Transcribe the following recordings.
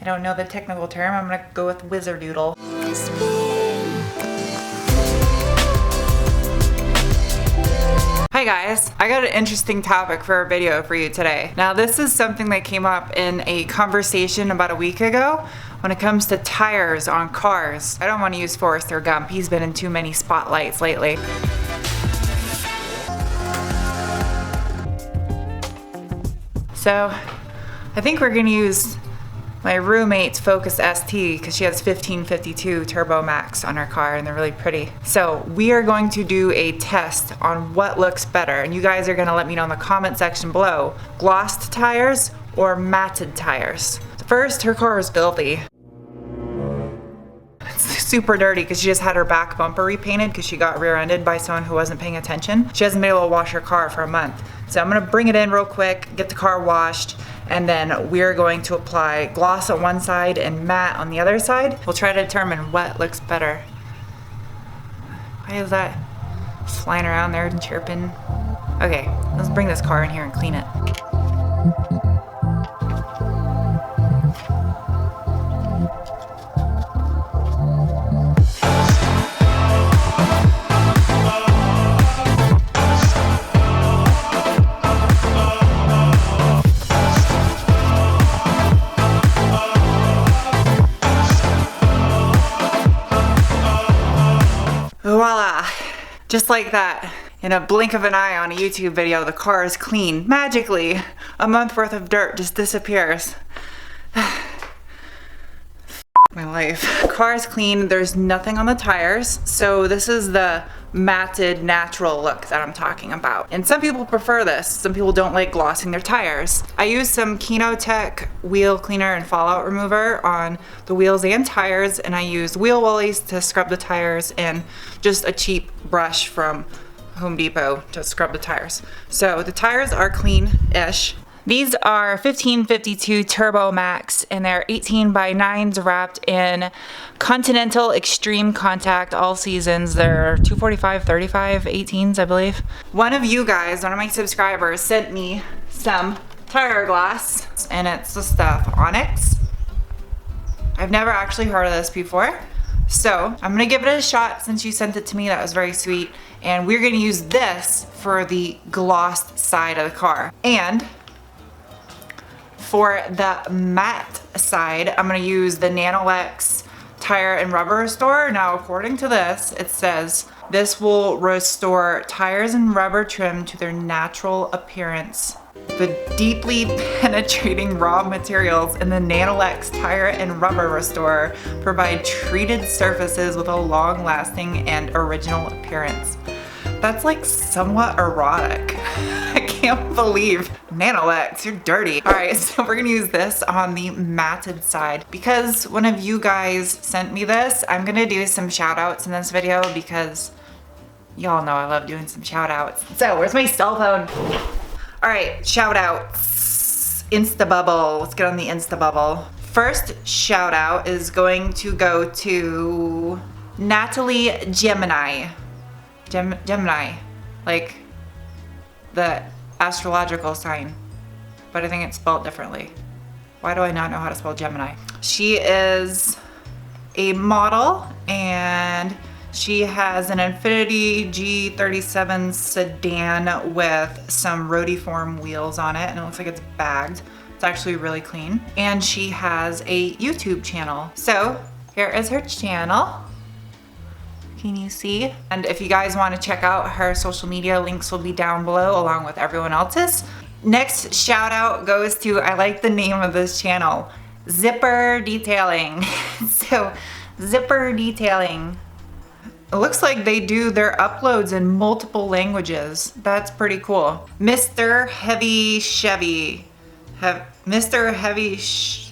I don't know the technical term. I'm gonna go with wizardoodle. Hi guys, I got an interesting topic for a video for you today. Now this is something that came up in a conversation about a week ago when it comes to tires on cars. I don't want to use Forrester Gump, he's been in too many spotlights lately. So I think we're gonna use my roommate's Focus ST because she has 1552 Turbo Max on her car and they're really pretty. So we are going to do a test on what looks better, and you guys are gonna let me know in the comment section below, glossed tires or matted tires. First, her car is filthy. It's super dirty because she just had her back bumper repainted because she got rear-ended by someone who wasn't paying attention. She hasn't been able to wash her car for a month. So I'm gonna bring it in real quick, get the car washed, and then we're going to apply gloss on one side and matte on the other side. We'll try to determine what looks better. Why is that flying around there and chirping? Okay, let's bring this car in here and clean it. Voila! Just like that, in a blink of an eye on a YouTube video, the car is clean. Magically, a month worth of dirt just disappears. My life. Car is clean, there's nothing on the tires, so this is the matted natural look that I'm talking about. And some people prefer this, some people don't like glossing their tires. I use some Kinotech wheel cleaner and fallout remover on the wheels and tires, and I use wheel Woolies to scrub the tires and just a cheap brush from Home Depot to scrub the tires. So the tires are clean-ish. These are 1552 Turbo Max, and they're 18x9s wrapped in Continental Extreme Contact all seasons. They're 245, 35, 18s, I believe. One of you guys, one of my subscribers, sent me some tire gloss, and it's the stuff Onyx. I've never actually heard of this before, so I'm gonna give it a shot since you sent it to me. That was very sweet. And we're gonna use this for the glossed side of the car. And for the matte side, I'm gonna use the Nanolex Tire and Rubber Restore. Now, according to this, it says this will restore tires and rubber trim to their natural appearance. The deeply penetrating raw materials in the Nanolex Tire and Rubber Restore provide treated surfaces with a long-lasting and original appearance. That's like somewhat erotic. I can't believe Nanolex, you're dirty. All right, so we're gonna use this on the matted side. Because one of you guys sent me this, I'm gonna do some shout outs in this video because y'all know I love doing some shout outs. So where's my cell phone? All right, shout outs. Instabubble, let's get on the Instabubble. First shout out is going to go to Natalie Jemini. Gemini, like the astrological sign, but I think it's spelled differently. Why do I not know how to spell Gemini? She is a model and she has an Infiniti G37 sedan with some rotiform wheels on it, and it looks like it's bagged. It's actually really clean. And she has a YouTube channel. So here is her channel. Can you see? And if you guys want to check out her social media, links will be down below along with everyone else's. Next shout out goes to, I like the name of this channel, Zipper Detailing. So Zipper Detailing. It looks like they do their uploads in multiple languages. That's pretty cool. Mr. Hevyshevy. Mr. Hevy's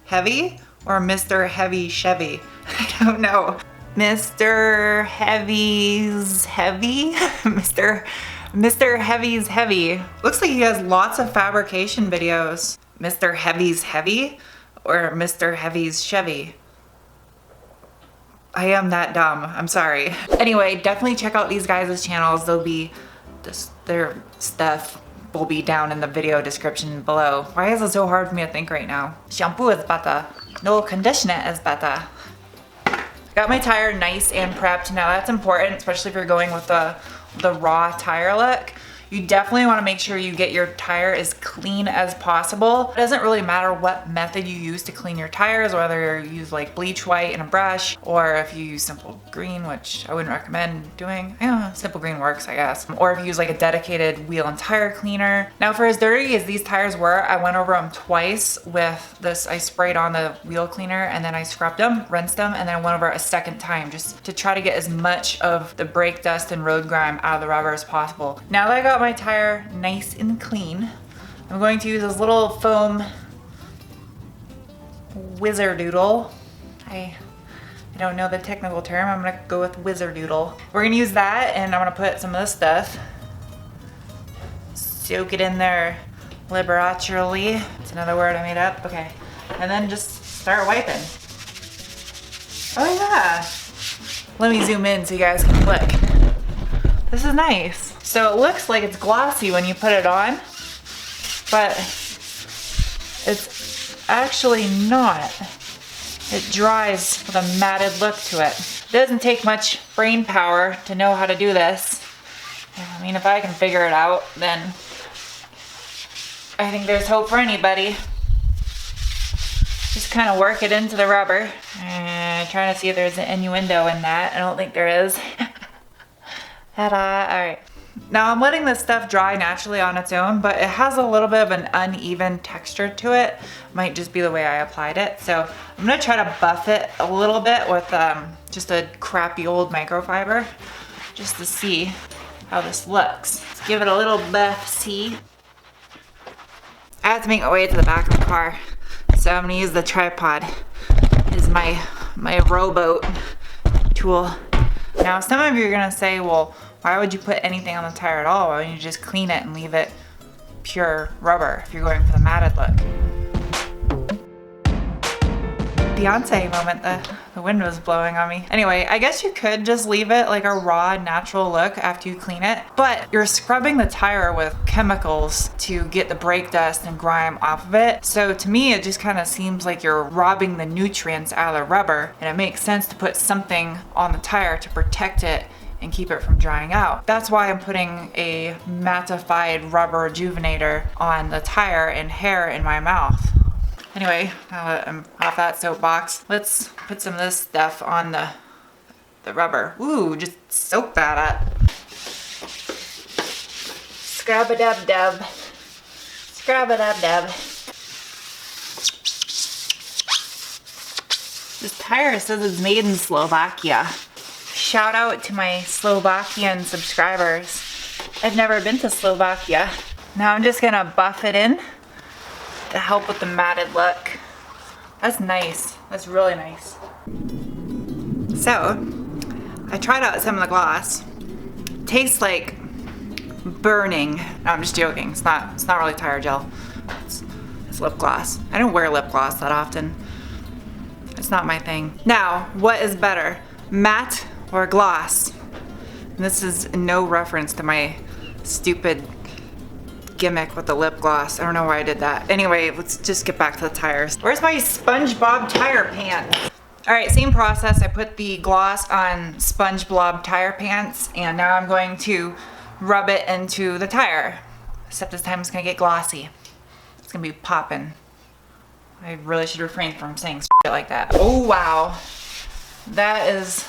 Heavy or Mr. Hevyshevy? I don't know. Mr. Hevy's Heavy? Mr. Hevy's Heavy. Looks like he has lots of fabrication videos. Mr. Hevy's Heavy or Mr. Hevy's Chevy? I am that dumb, I'm sorry. Anyway, definitely check out these guys' channels. They'll be just their stuff will be down in the video description below. Why is it so hard for me to think right now? Shampoo is better. No, conditioner is better. Got my tire nice and prepped. Now that's important, especially if you're going with the raw tire look. You definitely want to make sure you get your tire as clean as possible. It doesn't really matter what method you use to clean your tires, whether you use like bleach white and a brush, or if you use simple green, which I wouldn't recommend doing. Yeah, simple green works, I guess. Or if you use like a dedicated wheel and tire cleaner. Now for as dirty as these tires were, I went over them twice with this. I sprayed on the wheel cleaner and then I scrubbed them, rinsed them, and then I went over a second time just to try to get as much of the brake dust and road grime out of the rubber as possible. Now that I got my tire nice and clean, I'm going to use this little foam wizardoodle. I don't know the technical term. I'm gonna go with wizardoodle. We're gonna use that, and I'm gonna put some of this stuff, soak it in there liberally. It's another word I made up. Okay, and then just start wiping. Oh yeah. Let me zoom in so you guys can look. This is nice. So it looks like it's glossy when you put it on, but it's actually not. It dries with a matted look to it. It doesn't take much brain power to know how to do this. I mean, if I can figure it out, then I think there's hope for anybody. Just kind of work it into the rubber. Trying to see if there's an innuendo in that. I don't think there is. Ta-da, all right. Now I'm letting this stuff dry naturally on its own, but it has a little bit of an uneven texture to it. Might just be the way I applied it. So I'm gonna try to buff it a little bit with just a crappy old microfiber, just to see how this looks. Let's give it a little buff, see. I have to make my way to the back of the car, so I'm gonna use the tripod as my rowboat tool. Now some of you are gonna say, well, why would you put anything on the tire at all? Why wouldn't you just clean it and leave it pure rubber if you're going for the matted look? Beyonce moment, the wind was blowing on me. Anyway, I guess you could just leave it like a raw, natural look after you clean it, but you're scrubbing the tire with chemicals to get the brake dust and grime off of it. So to me, it just kind of seems like you're robbing the nutrients out of the rubber, and it makes sense to put something on the tire to protect it and keep it from drying out. That's why I'm putting a mattified rubber rejuvenator on the tire and hair in my mouth. Anyway, now that I'm off that soapbox, let's put some of this stuff on the rubber. Ooh, just soak that up. Scrub-a-dub-dub. Scrub-a-dub-dub. This tire says it's made in Slovakia. Shout out to my Slovakian subscribers. I've never been to Slovakia. Now I'm just gonna buff it in to help with the matted look. That's nice. That's really nice. So, I tried out some of the gloss. Tastes like burning. No, I'm just joking. It's not really tire gel. It's lip gloss. I don't wear lip gloss that often. It's not my thing. Now, what is better? Matte or gloss? And this is no reference to my stupid gimmick with the lip gloss. I don't know why I did that. Anyway, let's just get back to the tires. Where's my SpongeBob tire pants? All right, same process. I put the gloss on SpongeBob tire pants, and now I'm going to rub it into the tire. Except this time it's gonna get glossy. It's gonna be popping. I really should refrain from saying shit like that. Oh wow, that is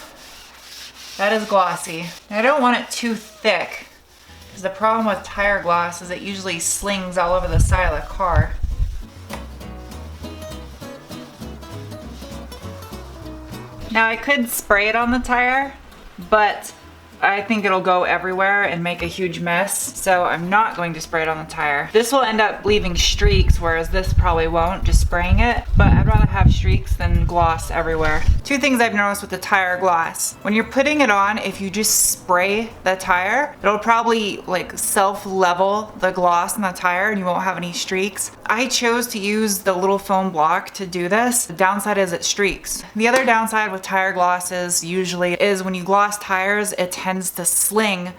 glossy. I don't want it too thick. The problem with tire gloss is it usually slings all over the side of the car. Now I could spray it on the tire, but I think it'll go everywhere and make a huge mess, so I'm not going to spray it on the tire. This will end up leaving streaks, whereas this probably won't, just spraying it, but I'd rather have streaks than gloss everywhere. Two things I've noticed with the tire gloss. When you're putting it on, if you just spray the tire, it'll probably like self-level the gloss in the tire and you won't have any streaks. I chose to use the little foam block to do this. The downside is it streaks. The other downside with tire glosses usually is when you gloss tires, it tends to sling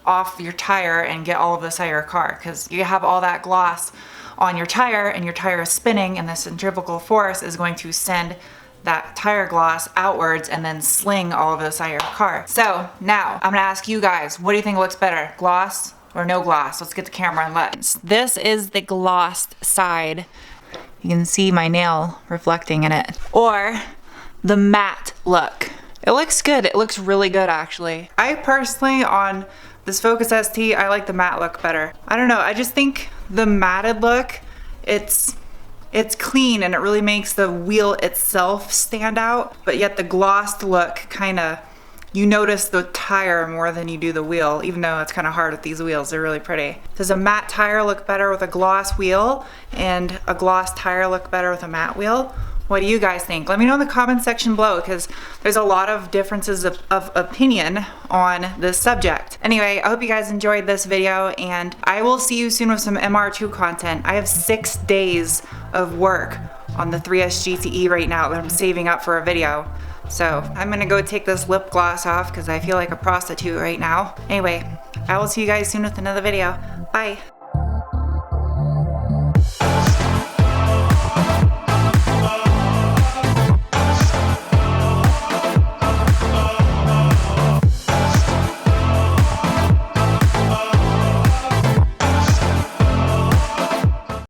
off your tire and get all of this out of your car, because you have all that gloss on your tire and your tire is spinning, and the centrifugal force is going to send that tire gloss outwards and then sling all of this out of your car. So now I'm gonna ask you guys, what do you think looks better, gloss or no gloss? Let's get the camera and let's. This is the glossed side. You can see my nail reflecting in it. Or the matte look. It looks good. It looks really good, actually. I personally, on this Focus ST, I like the matte look better. I don't know, I just think the matted look, it's clean and it really makes the wheel itself stand out, but yet the glossed look kinda, you notice the tire more than you do the wheel, even though it's kinda hard with these wheels, they're really pretty. Does a matte tire look better with a gloss wheel and a gloss tire look better with a matte wheel? What do you guys think? Let me know in the comment section below, because there's a lot of differences of opinion on this subject. Anyway, I hope you guys enjoyed this video, and I will see you soon with some MR2 content. I have 6 days of work on the 3S GTE right now that I'm saving up for a video. So I'm gonna go take this lip gloss off because I feel like a prostitute right now. Anyway, I will see you guys soon with another video. Bye.